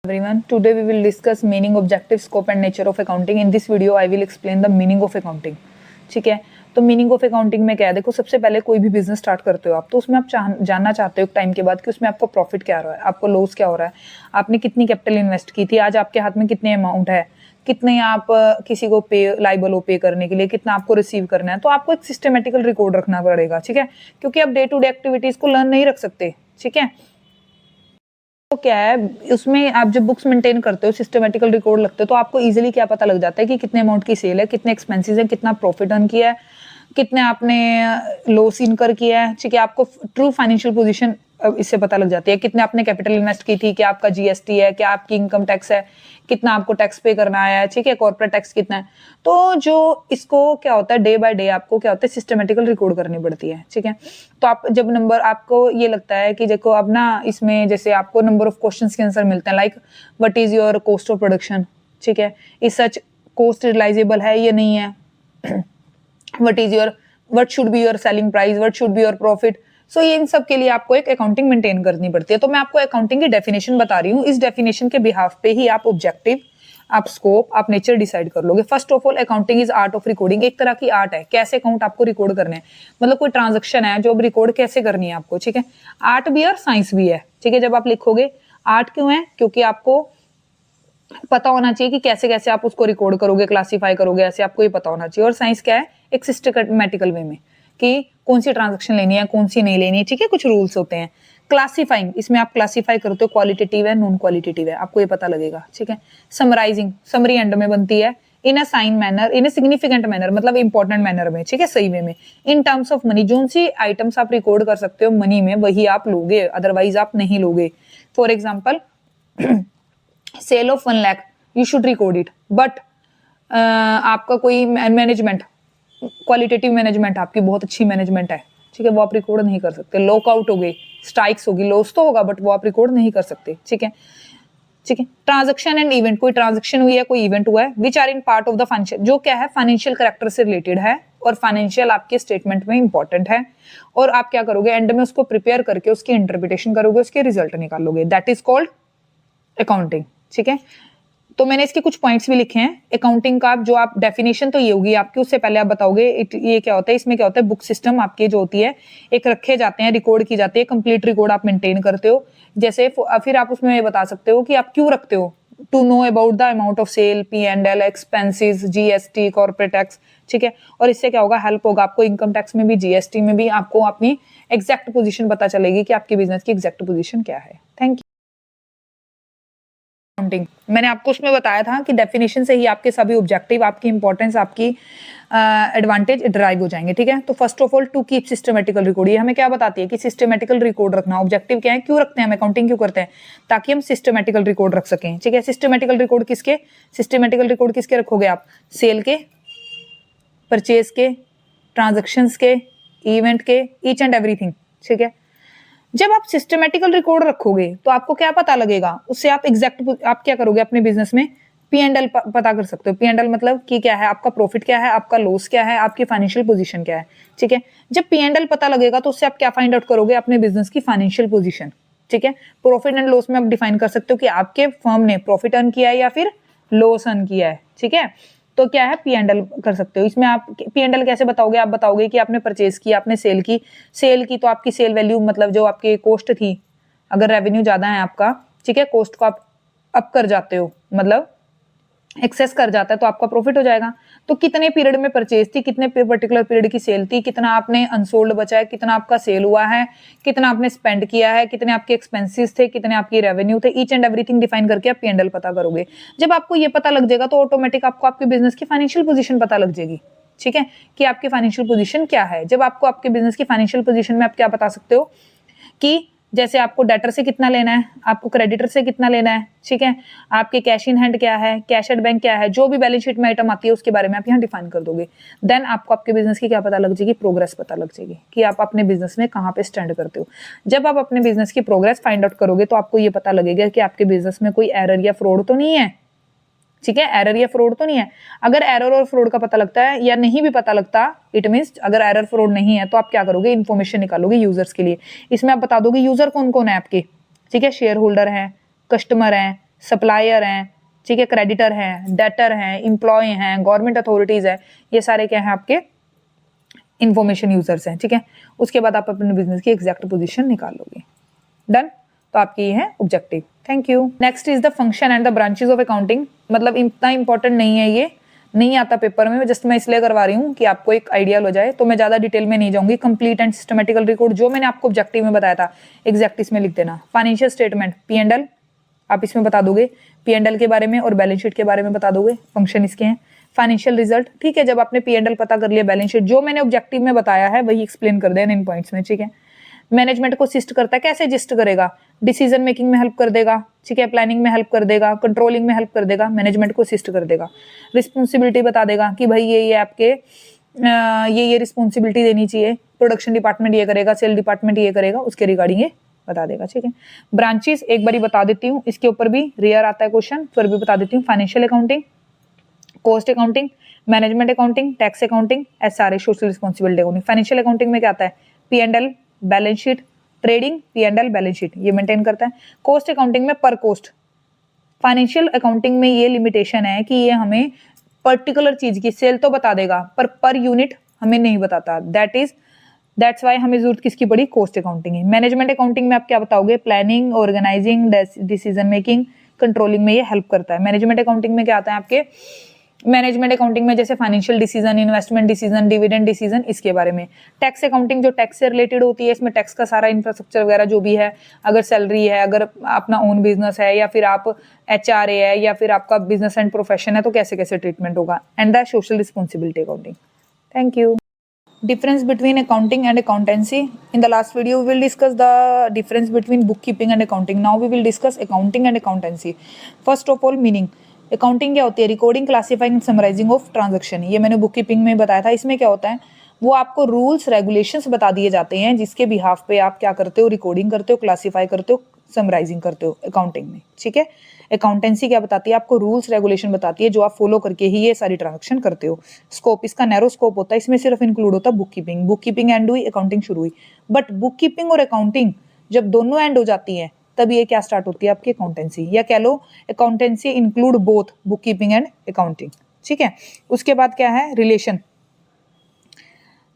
Everyone, today we will discuss meaning, objective, scope and nature of accounting. In this video I will explain the meaning of accounting. ठीक है, तो meaning of accounting में क्या है? देखो, सबसे पहले कोई भी बिजनेस स्टार्ट करते हो आप, तो उसमें आप जानना चाहते हो एक टाइम के बाद कि उसमें आपको प्रॉफिट क्या हो रहा है, आपको लॉस क्या हो रहा है, आपने कितनी कैपिटल इन्वेस्ट की थी, आज आपके हाथ में कितने अमाउंट है, कितने आप किसी को पे लाइबल हो पे करने के लिए, कितना आपको रिसीव करना है। तो आपको एक सिस्टमेटिकल रिकॉर्ड रखना पड़ेगा, ठीक है, क्योंकि आप डे टू डे एक्टिविटीज को लर्न नहीं रख सकते। ठीक है, तो क्या है, उसमें आप जब बुक्स मेंटेन करते हो, सिस्टमेटिकल रिकॉर्ड लगते हो, तो आपको इजीली क्या पता लग जाता है कि कितने अमाउंट की सेल है, कितने एक्सपेंसेस है, कितना प्रॉफिट अर्न किया है, कितने आपने लॉस इनकर किया है। ठीक है, आपको ट्रू फाइनेंशियल पोजीशन इससे पता लग जाती है, कितने आपने कैपिटल इन्वेस्ट की थी, क्या आपका जीएसटी है, क्या आपकी इनकम टैक्स है, कितना आपको टैक्स पे करना है, ठीक है, कॉर्पोरेट टैक्स कितना है। तो जो इसको क्या होता है, डे बाय डे आपको क्या होता है, सिस्टमेटिकल रिकॉर्ड करनी पड़ती है। ठीक है, तो आप जब नंबर आपको ये लगता है कि देखो अब ना इसमें जैसे आपको नंबर ऑफ क्वेश्चंस के आंसर मिलते हैं, like what is your cost of production, ठीक है, इज सच कॉस्ट रियलाइजेबल है या नहीं है, what should be your selling price, what should be your profit। सो ये इन सब के लिए आपको एक अकाउंटिंग मेंटेन करनी पड़ती है। तो मैं आपको अकाउंटिंग की डेफिनेशन बता रही हूँ, इस डेफिनेशन के बिहाफ पे ही आप ऑब्जेक्टिव, आप स्कोप, आप नेचर डिसाइड कर लोगे। First of all, accounting is art of recording, एक तरह की आर्ट है, कैसे अकाउंट आपको रिकॉर्ड करने हैं, मतलब कोई ट्रांजेक्शन है जो अब रिकॉर्ड कैसे करनी है आपको। ठीक है, आर्ट भी और साइंस भी है। ठीक है, जब आप लिखोगे, आर्ट क्यों है, क्योंकि आपको पता होना चाहिए कि कैसे कैसे आप उसको रिकॉर्ड करोगे, क्लासीफाई करोगे, ऐसे आपको ये पता होना चाहिए। और साइंस क्या है, एक सिस्टमेटिकल वे में कि कौन सी ट्रांजैक्शन लेनी है, कौन सी नहीं लेनी है। ठीक है, कुछ रूल्स होते हैं। क्लासीफाइंग, इसमें आप क्लासीफाई करते हो, क्वालिटेटिव है, नॉन क्वालिटेटिव है, आपको ये पता लगेगा। ठीक है, समराइजिंग, समरी एंड में बनती है, in a sign manner, in a significant manner, मतलब इंपॉर्टेंट मैनर में, ठीक है, सही वे में। इन टर्म्स ऑफ मनी, जो सी आइटम्स आप रिकॉर्ड कर सकते हो मनी में, वही आप लोगे, अदरवाइज आप नहीं लोगे। For example, sale of 1 lakh, you should record it, but आपका कोई मैनेजमेंट, क्वालिटेटिव मैनेजमेंट, आपकी बहुत अच्छी मैनेजमेंट है, ठीक है, वो आप रिकॉर्ड नहीं कर सकते। लॉकआउट हो गई, स्ट्राइक्स होगी, लॉस तो होगा बट वो आप रिकॉर्ड नहीं कर सकते। ठीक है, ठीक है। ट्रांजैक्शन एंड इवेंट, कोई ट्रांजैक्शन हुई है, कोई इवेंट हुआ है, which are in part of the financial, जो क्या है फाइनेंशियल कैरेक्टर से रिलेटेड है और फाइनेंशियल आपके स्टेटमेंट में इंपॉर्टेंट है, और आप क्या करोगे, एंड में उसको प्रिपेयर करके उसकी इंटरप्रिटेशन करोगे, उसके रिजल्ट निकालोगे, दैट इज कॉल्ड अकाउंटिंग। ठीक है, तो मैंने इसके कुछ पॉइंट्स भी लिखे हैं अकाउंटिंग का। जो आप डेफिनेशन तो ये होगी आपकी, उससे पहले आप बताओगे ये क्या होता है, इसमें क्या होता है, बुक सिस्टम आपकी जो होती है, एक रखे जाते हैं, रिकॉर्ड की जाती है, कंप्लीट रिकॉर्ड आप मेंटेन करते हो। जैसे फिर आप उसमें ये बता सकते हो कि आप क्यों रखते हो, to know about the amount of sale, P&L, expenses, GST, corporate tax. ठीक है, और इससे क्या होगा, हेल्प होगा आपको, इनकम टैक्स में भी, जीएसटी में भी आपको अपनी एग्जैक्ट पोजीशन पता चलेगी कि आपके बिजनेस की एग्जैक्ट पोजीशन क्या है। Thank you. अकाउंटिंग मैंने आपको उसमें बताया था कि डेफिनेशन से ही आपके सभी ऑब्जेक्टिव, आपकी इंपॉर्टेंस, आपकी एडवांटेज ड्राइव हो जाएंगे। ठीक है, तो first of all, to keep systematical record, ये हमें क्या बताती है कि सिस्टमेटिकल रिकॉर्ड रखना। ऑब्जेक्टिव क्या है, क्यों रखते हैं हम अकाउंटिंग, क्यों करते हैं, ताकि हम सिस्टमेटिकल रिकॉर्ड रख सकें। ठीक है, सिस्टमेटिकल रिकॉर्ड किसके, सिस्टमेटिकल रिकॉर्ड किसके रखोगे आप, सेल के, परचेज के, ट्रांजेक्शन्स के, इवेंट के, ईच एंड एवरीथिंग। ठीक है, जब आप सिस्टमेटिकल रिकॉर्ड रखोगे तो आपको क्या पता लगेगा, उससे आप एग्जैक्ट आप क्या करोगे अपने बिजनेस में, P&L पता कर सकते हो। P&L मतलब कि क्या है, आपका प्रॉफिट क्या है, आपका लॉस क्या है, आपकी फाइनेंशियल पोजीशन क्या है। ठीक है, जब P&L पता लगेगा तो उससे आप क्या फाइंड आउट करोगे, अपने बिजनेस की फाइनेंशियल पोजीशन। ठीक है, प्रॉफिट एंड लॉस में आप डिफाइन कर सकते हो कि आपके फर्म ने प्रॉफिट अर्न किया है या फिर लॉस अर्न किया है। ठीक है, तो क्या है, P&L कर सकते हो। इसमें आप P&L कैसे बताओगे, आप बताओगे कि आपने परचेज की, आपने सेल की, तो आपकी सेल वैल्यू, मतलब जो आपकी कॉस्ट थी, अगर रेवेन्यू ज्यादा है आपका, ठीक है, कॉस्ट को आप अप कर जाते हो, मतलब एक्सेस कर जाता है, तो आपका प्रॉफिट हो जाएगा। तो कितने पीरियड में परचेज थी, कितने पर्टिकुलर पीरियड की सेल थी, कितना आपने अनसोल्ड बचा है, कितना आपका सेल हुआ है, कितना आपने स्पेंड किया है, कितने आपके एक्सपेंसेस थे, कितने आपकी रेवेन्यू थे, ईच एंड एवरीथिंग डिफाइन करके आप P&L पता करोगे। जब आपको ये पता लग जाएगा तो ऑटोमेटिक आपको आपके बिजनेस की फाइनेंशियल पोजीशन पता लग जाएगी। ठीक है, कि आपकी फाइनेंशियल पोजीशन क्या है। जब आपको आपके बिजनेस की फाइनेंशियल पोजीशन में आप क्या बता सकते हो कि जैसे आपको डेटर से कितना लेना है, आपको क्रेडिटर से कितना लेना है। ठीक है, आपके कैश इन हैंड क्या है, कैश एट बैंक क्या है, जो भी बैलेंस शीट में आइटम आती है उसके बारे में आप यहाँ डिफाइन कर दोगे। देन आपको आपके बिजनेस की क्या पता लग जाएगी, प्रोग्रेस पता लग जाएगी कि आप अपने बिजनेस में कहाँ पे स्टैंड करते हो। जब आप अपने बिजनेस की प्रोग्रेस फाइंड आउट करोगे तो आपको ये पता लगेगा कि आपके बिजनेस में कोई एरर या फ्रॉड तो नहीं है। ठीक है, एरर या फ्रॉड तो नहीं है। अगर एरर और फ्रॉड का पता लगता है या नहीं भी पता लगता, इट मींस अगर एरर फ्रॉड नहीं है तो आप क्या करोगे, इन्फॉर्मेशन निकालोगे यूजर्स के लिए। इसमें आप बता दोगे यूजर कौन कौन है आपके। ठीक है, शेयर होल्डर है, कस्टमर है, सप्लायर हैं, ठीक है, क्रेडिटर हैं, डेटर हैं, एम्प्लॉय हैं, गवर्नमेंट अथॉरिटीज है, ये सारे क्या हैं आपके इंफॉर्मेशन यूजर्स हैं, ठीक है। उसके बाद आप अपने बिजनेस की एग्जैक्ट पोजीशन निकाल लोगे। डन। तो आपके ये है objective. Thank you. Next is the function and the branches of accounting. मतलब इतना इंपॉर्टेंट नहीं है, ये नहीं आता पेपर में, जस्ट मैं इसलिए करवा रही हूँ कि आपको एक आइडिया हो जाए। तो मैं ज्यादा डिटेल में नहीं जाऊंगी। कंप्लीट एंड सिस्टमेटिकल रिकॉर्ड जो मैंने आपको ऑब्जेक्टिव में बताया था एग्जैक्ट इसमें लिख देना। फाइनेंशियल स्टेटमेंट P&L आप इसमें बता दोगे, P&L के बारे में और बैलेंस शीट के बारे में बता दोगे, फंक्शन इसके हैं। फाइनेंशियल रिजल्ट, ठीक है, जब आपने P&L पता कर लिया, बैलेंस शीट जो मैंने ऑब्जेक्टिव में बताया है वही एक्सप्लेन कर देना इन पॉइंट्स में, ठीक है। मैनेजमेंट को असिस्ट करता है, कैसे असिस्ट करेगा, डिसीजन मेकिंग में हेल्प कर देगा, ठीक है, प्लानिंग में हेल्प कर देगा, कंट्रोलिंग में हेल्प कर देगा, मैनेजमेंट को असिस्ट कर देगा। रिस्पॉन्सिबिलिटी बता देगा कि भाई ये आपके ये रिस्पॉन्सिबिलिटी देनी चाहिए, प्रोडक्शन डिपार्टमेंट ये करेगा, सेल डिपार्टमेंट ये करेगा, उसके रिगार्डिंग ये बता देगा, ठीक है। ब्रांचेस एक बारी बता देती हूँ, इसके ऊपर भी रेयर आता है क्वेश्चन, फिर भी बता देती हूँ। Financial accounting, cost accounting, management accounting, tax accounting, SRA social responsibility accounting. Financial accounting में क्या आता है, P&L, balance sheet, trading, P&L, balance sheet ये मेंटेन करता है। कॉस्ट अकाउंटिंग में पर कॉस्ट। फाइनेंशियल अकाउंटिंग में ये लिमिटेशन है कि ये हमें पर्टिकुलर चीज की सेल तो बता देगा पर यूनिट हमें नहीं बताता। दैट्स वाई हमें जरूरत किसकी पड़ी, कॉस्ट अकाउंटिंग है। मैनेजमेंट अकाउंटिंग में आप क्या बताओगे, planning, organizing, decision making, controlling में ये हेल्प करता है। मैनेजमेंट अकाउंटिंग में क्या आता है आपके, मैनेजमेंट अकाउंटिंग में जैसे financial decision, investment decision, dividend decision, इसके बारे में। टैक्स अकाउंटिंग जो टैक्स से रिलेटेड होती है, इसमें टैक्स का सारा इंफ्रास्ट्रक्चर वगैरह जो भी है, अगर सैलरी है, अगर अपना ओन बिजनेस है, या फिर आप HRA है, या फिर आपका बिजनेस एंड प्रोफेशन है, तो कैसे कैसे ट्रीटमेंट होगा। And the social responsibility accounting. Thank you. Difference between accounting and accountancy. In the last video, we will discuss the difference between bookkeeping and accounting. Now we will discuss accounting and accountancy. First of all, meaning. Accounting क्या होती है, recording, classifying, summarizing of transaction. ये मैंने book keeping में बताया था। इसमें क्या होता है, वो आपको रूल्स रेगुलेशंस बता दिए जाते हैं जिसके बिहाफ पे आप क्या करते हो, रिकॉर्डिंग करते हो, क्लासिफाई करते हो, समराइजिंग करते हो अकाउंटिंग में, ठीक है। अकाउंटेंसी क्या बताती है, आपको रूल्स रेगुलेशन बताती है जो आप फॉलो करके ही ये सारी ट्रांजेक्शन करते हो। स्कोप, इसका नैरो स्कोप होता है, इसमें सिर्फ इंक्लूड होता है बुक कीपिंग एंड हुई, अकाउंटिंग शुरू हुई। बट बुक कीपिंग और अकाउंटिंग जब दोनों एंड हो जाती है तब ये क्या स्टार्ट होती है आपकी अकाउंटेंसी, या कह लो accountancy include both book keeping and accounting, ठीक है। उसके बाद क्या है, रिलेशन।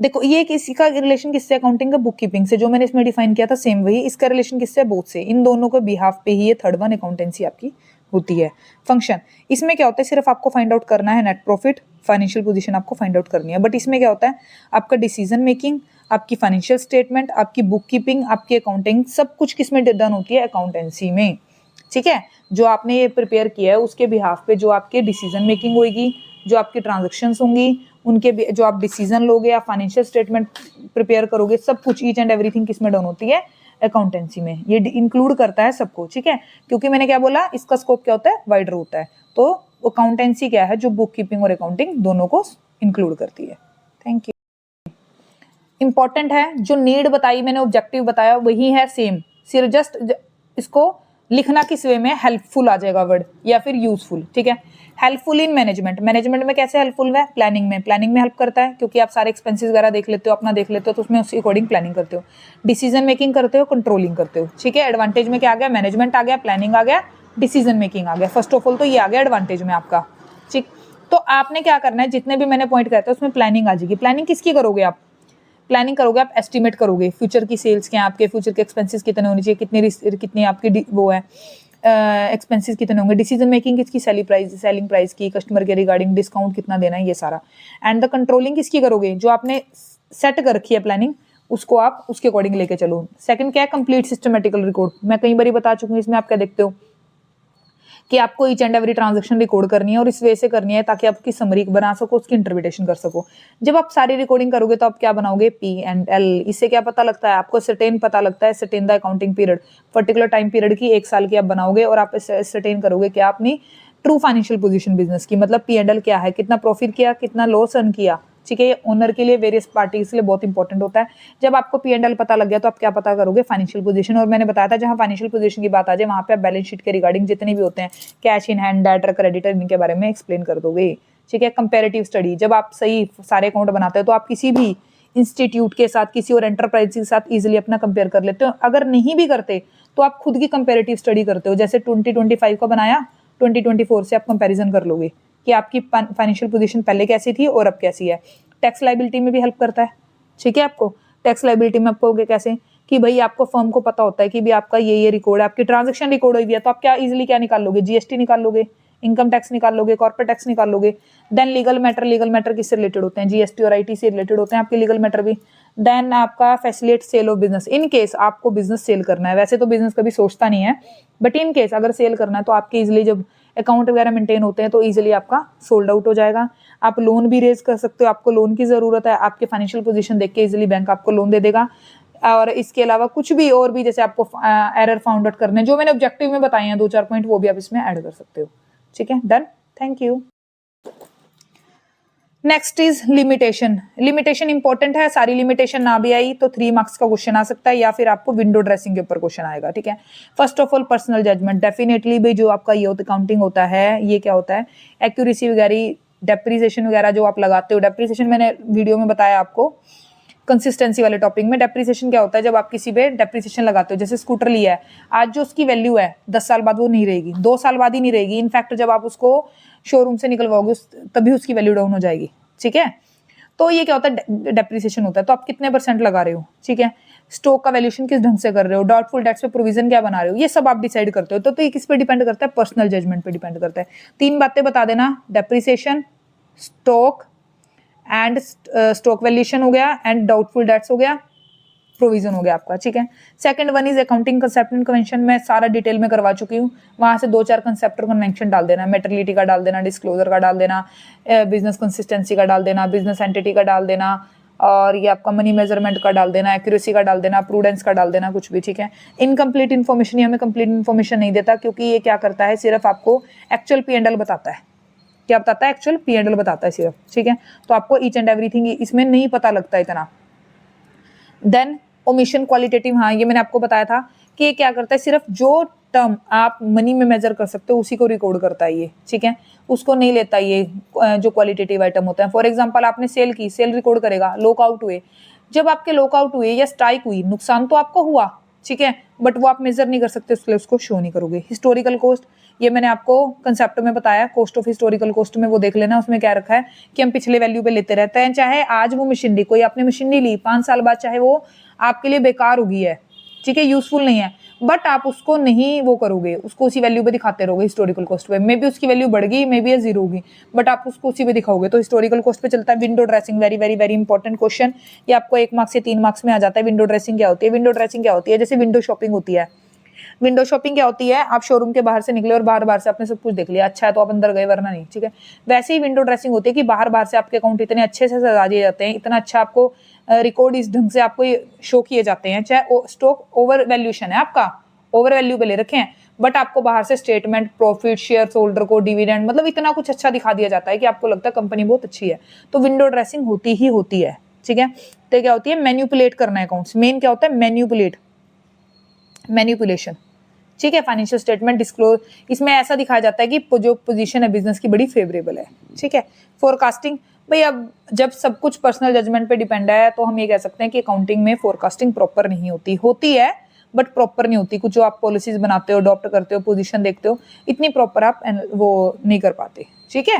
देखो ये किसी का रिलेशन किससे, अकाउंटिंग का बुक कीपिंग से, जो मैंने इसमें डिफाइन किया था सेम वही। इसका रिलेशन किससे, बोथ से। इन दोनों के बिहाफ पे ही ये थर्ड वन अकाउंटेंसी आपकी होती है। फंक्शन, इसमें क्या होता है, सिर्फ आपको फाइंड आउट करना है नेट प्रॉफिट, फाइनेंशियल पोजीशन आपको फाइंड आउट करनी है। बट इसमें क्या होता है, आपका डिसीजन मेकिंग, आपकी फाइनेंशियल स्टेटमेंट, आपकी बुक कीपिंग, आपकी अकाउंटिंग, सब कुछ किसमें डन होती है, अकाउंटेंसी में, ठीक है। जो आपने ये प्रिपेयर किया है उसके बिहाफ पे जो आपके डिसीजन मेकिंग होगी, जो आपकी ट्रांजेक्शन्स होंगी, उनके जो आप डिसीजन लोगे या फाइनेंशियल स्टेटमेंट प्रिपेयर करोगे, सब कुछ ईच एंड एवरीथिंग किसमें डन होती है, अकाउंटेंसी में। ये इंक्लूड करता है सबको, ठीक है। क्योंकि मैंने क्या बोला, इसका स्कोप क्या होता है, वाइडर होता है। तो अकाउंटेंसी क्या है, जो बुक कीपिंग और अकाउंटिंग दोनों को इंक्लूड करती है। Thank you. इंपॉर्टेंट है, जो नीड बताई मैंने, ऑब्जेक्टिव बताया वही है सेम, सिर्फ जस्ट इसको लिखना किस वे में, हेल्पफुल आ जाएगा वर्ड, या फिर यूजफुल, ठीक है। हेल्पफुल इन मैनेजमेंट, मैनेजमेंट में कैसे हेल्पफुल है, प्लानिंग में हेल्प करता है, क्योंकि आप सारे एक्सपेंसेस वगैरह देख लेते हो, अपना देख लेते हो, तो उसमें उसी अकॉर्डिंग प्लानिंग करते हो। डिसीजन मेकिंग करते हो, कंट्रोलिंग करते हो, ठीक है। एडवांटेज में क्या आ गया, मैनेजमेंट आ गया, प्लानिंग आ गया, डिसीजन मेकिंग आ गया। फर्स्ट ऑफ ऑल तो ये आ गया एडवांटेज में आपका, ठीक। तो आपने क्या करना है, जितने भी मैंने पॉइंट कहते हैं उसमें प्लानिंग आ जाएगी। प्लानिंग किसकी करोगे आप, प्लानिंग करोगे आप, एस्टिमेट करोगे फ्यूचर की सेल्स क्या, आपके फ्यूचर के एक्सपेंसेस कितने होने चाहिए, कितनी आपकी वो है एक्सपेंसेस कितने होंगे। डिसीजन मेकिंग किसकी, सेलिंग प्राइस की, कस्टमर के रिगार्डिंग डिस्काउंट कितना देना है, ये सारा। एंड द कंट्रोलिंग किसकी करोगे, जो आपने सेट कर रखी है प्लानिंग, उसको आप उसके अकॉर्डिंग लेके चलो। सेकंड क्या है, कंप्लीट सिस्टमेटिकल रिकॉर्ड। मैं कई बार बता चुकी हूँ, इसमें आप क्या देखते हो कि आपको each and every transaction record करनी है, और इस वे से करनी है ताकि आप उसकी समरी बना सको, उसकी इंटरप्रिटेशन कर सको। जब आप सारी रिकॉर्डिंग करोगे तो आप क्या बनाओगे, P&L। इससे क्या पता लगता है आपको, सर्टेन पता लगता है, certain the accounting period, particular time period की, 1 साल की आप बनाओगे, और आप सर्टेन करोगे क्या, अपनी ट्रू फाइनेंशियल पोजीशन बिजनेस की, मतलब P&L क्या है, कितना प्रॉफिट किया, कितना लॉस अर्न किया, ठीक है। ये ओनर के लिए, वेरियस पार्टीज के लिए बहुत इंपॉर्टेंट होता है। जब आपको P&L पता लग गया तो आप क्या पता करोगे, फाइनेंशियल पोजीशन। और मैंने बताया था जहां फाइनेंशियल पोजीशन की बात आ जाए वहां पे आप बैलेंस शीट के रिगार्डिंग जितने भी होते हैं, cash in hand, debtor, creditor, इनके बारे में एक्सप्लेन कर दोगे, ठीक है। कंपेरेटिव स्टडी, जब आप सही सारे अकाउंट बनाते हो तो आप किसी भी इंस्टीट्यूट के साथ, किसी और एंटरप्राइज के साथ इजिली अपना कंपेयर कर लेते हो। अगर नहीं भी करते तो आप खुद की कंपेरेटिव स्टडी करते हो, जैसे 2025 का बनाया 2024 से आप कंपैरिजन कर लोगे कि आपकी फाइनेंशियल पोजीशन पहले कैसी थी और अब कैसी है। टैक्स लायबिलिटी में भी हेल्प करता है, ठीक है। आपको टैक्स लायबिलिटी में आपको कैसे कि भाई आपको फर्म को पता होता है कि भी आपका ये रिकॉर्ड है, आपकी ट्रांजेक्शन रिकॉर्ड हुई है, तो आप क्या इजीली क्या निकाल लोगे, जीएसटी निकाल लोगे, इनकम टैक्स निकाल लोगे, कॉर्पोरेट टैक्स निकाल लोगे। देन लीगल मैटर किससे रिलेटेड होते हैं, जीएसटी और आईटी से रिलेटेड होते हैं आपके लीगल मैटर भी। देन आपका facilitate sale of business, in case आपको बिजनेस सेल करना है, वैसे तो बिजनेस कभी सोचता नहीं है, बट इन केस अगर सेल करना है तो आपके इजिली जब अकाउंट वगैरह मेंटेन होते हैं तो इजिली आपका सोल्ड आउट हो जाएगा। आप लोन भी रेज कर सकते हो, आपको लोन की जरूरत है, आपके फाइनेंशियल पोजीशन देख के इजिली बैंक आपको लोन दे देगा। और इसके अलावा कुछ भी और भी जैसे आपको एरर फाउंड आउट करने, जो मैंने ऑब्जेक्टिव में बताए हैं 2-4 पॉइंट, वो भी आप इसमें ऐड कर सकते हो, ठीक है। Done, thank you. Next is limitation. Limitation important है, सारी लिमिटेशन ना भी आई तो 3 मार्क्स का क्वेश्चन आ सकता है, या फिर आपको विंडो ड्रेसिंग के ऊपर क्वेश्चन आएगा, ठीक है। First of all personal judgement, definitely भाई जो आपका ये अकाउंटिंग होता है, ये क्या होता है, एक्यूरेसी वगैरह, डेप्रिसिएशन वगैरह जो आप लगाते हो। डेप्रिसिएशन मैंने वीडियो में बताया आपको कंसिस्टेंसी वाले टॉपिक में। डेप्रिसिएशन क्या होता है, जब आप किसी पे डेप्रिसिएशन लगाते हो, जैसे स्कूटर लिया है, आज जो उसकी वैल्यू है 10 साल बाद वो नहीं रहेगी, 2 साल बाद ही नहीं रहेगी, इनफैक्ट जब आप उसको शोरूम से निकलवाओगे तभी उसकी वैल्यू डाउन हो जाएगी, ठीक है। तो ये क्या होता है, डेप्रिसिएशन होता है। तो आप कितने % लगा रहे हो, ठीक है। स्टॉक का वैल्यूएशन किस ढंग से कर रहे हो, डाउटफुल डेट्स पे प्रोविजन क्या बना रहे हो, ये सब आप डिसाइड करते हो। तो ये किस पे डिपेंड करता है, पर्सनल जजमेंट पे डिपेंड करता है। 3 बातें बता देना, depreciation, stock and stock valuation हो गया, एंड डाउटफुल डेट्स हो गया, प्रोविजन हो गया आपका, ठीक है। Second one is accounting concept and convention, मैं सारा डिटेल में करवा चुकी हूँ, वहां से 2-4 कंसेप्ट और कन्वेंशन डाल देना, मेटरलिटी का डाल देना, डिस्क्लोजर का डाल देना, बिजनेस कंसिस्टेंसी का डाल देना, बिजनेस एंटिटी का डाल देना, और ये आपका मनी मेजरमेंट का डाल देना, एक्यूरेसी का डाल देना, प्रूडेंस का डाल देना, कुछ भी, ठीक है। इनकम्प्लीट इन्फॉर्मेशन, ये हमें कंप्लीट इन्फॉर्मेशन नहीं देता, क्योंकि ये क्या करता है, सिर्फ आपको एक्चुअल P&L बताता है। क्या बताता है, एक्चुअल P&L बताता है सिर्फ, ठीक है। तो आपको ईच एंड एवरीथिंग इसमें नहीं पता लगता इतना। देन ओमिशन क्वालिटेटिव, हाँ ये मैंने आपको बताया था कि ये क्या करता है, सिर्फ जो टर्म आप मनी में मेजर कर सकते हो उसी को रिकॉर्ड करता है ये, ठीक है। उसको नहीं लेता ये जो क्वालिटेटिव आइटम होता है। फॉर एग्जांपल आपने सेल की, सेल रिकॉर्ड करेगा, लॉकआउट हुए, जब आपके लॉकआउट हुए या स्ट्राइक हुई, नुकसान तो आपको हुआ, ठीक है, बट वो आप मेजर नहीं कर सकते, इसलिए उसको शो नहीं करोगे। हिस्टोरिकल कॉस्ट, ये मैंने आपको कंसेप्ट में बताया, कॉस्ट ऑफ हिस्टोरिकल कॉस्ट में वो देख लेना, उसमें क्या रखा है कि हम पिछले वैल्यू पे लेते रहते हैं। चाहे आज वो मशीनरी, कोई आपने मशीनरी ली, 5 साल बाद चाहे वो आपके लिए बेकार होगी है, ठीक है, यूजफुल नहीं है, बट आप उसको नहीं वो करोगे, उसको उसी वैल्यू पे दिखाते रहोगे हिस्टोरिकल कॉस्ट पे। मे बी उसकी वैल्यू बढ़ गई, मे बी जीरो होगी, बट आप उसको उसी पे दिखाओगे, तो हिस्टोरिकल कॉस्ट पे चलता है। Window dressing, very very very important question, ये आपको 1 मार्क्स से 3 मार्क्स में आ जाता है। विंडो ड्रेसिंग क्या होती है, विंडो ड्रेसिंग क्या होती है, जैसे विंडो शॉपिंग होती है। विंडो शॉपिंग क्या होती है, आप शोरूम के बाहर से निकले और बाहर से आपने सब कुछ देख लिया, अच्छा है तो आप अंदर गए, वरना नहीं, ठीक है। वैसे ही विंडो ड्रेसिंग होती है कि बाहर से आपके अकाउंट इतने अच्छे से सजा दिए जाते हैं, इतना अच्छा आपको रिकॉर्ड इस ढंग से आपको शो किए जाते हैं, चाहे स्टॉक ओवर वैल्यूएशन है आपका, ओवर वैल्यू पे ले रखे हैं, बट आपको बाहर से स्टेटमेंट, प्रॉफिट, शेयर होल्डर को डिविडेंड, मतलब इतना कुछ अच्छा दिखा दिया जाता है कि आपको लगता है कंपनी बहुत अच्छी है। तो विंडो ड्रेसिंग होती ही होती है, ठीक है। तो क्या होती है, मैन्युपुलेट करना है अकाउंट्स, मेन क्या होता है, मैन्युपुलेशन, ठीक है। फाइनेंशियल स्टेटमेंट डिस्क्लोज, इसमें ऐसा दिखाया जाता है कि जो पोजीशन है बिजनेस की बड़ी फेवरेबल है, ठीक है। फोरकास्टिंग, भाई अब जब सब कुछ पर्सनल जजमेंट पे डिपेंड है तो हम ये कह सकते हैं कि अकाउंटिंग में फोरकास्टिंग प्रॉपर नहीं होती है बट प्रॉपर नहीं होती। कुछ जो आप पॉलिसीज बनाते हो, अडॉप्ट करते हो, पोजीशन देखते हो, इतनी प्रॉपर आप वो नहीं कर पाते, ठीक है।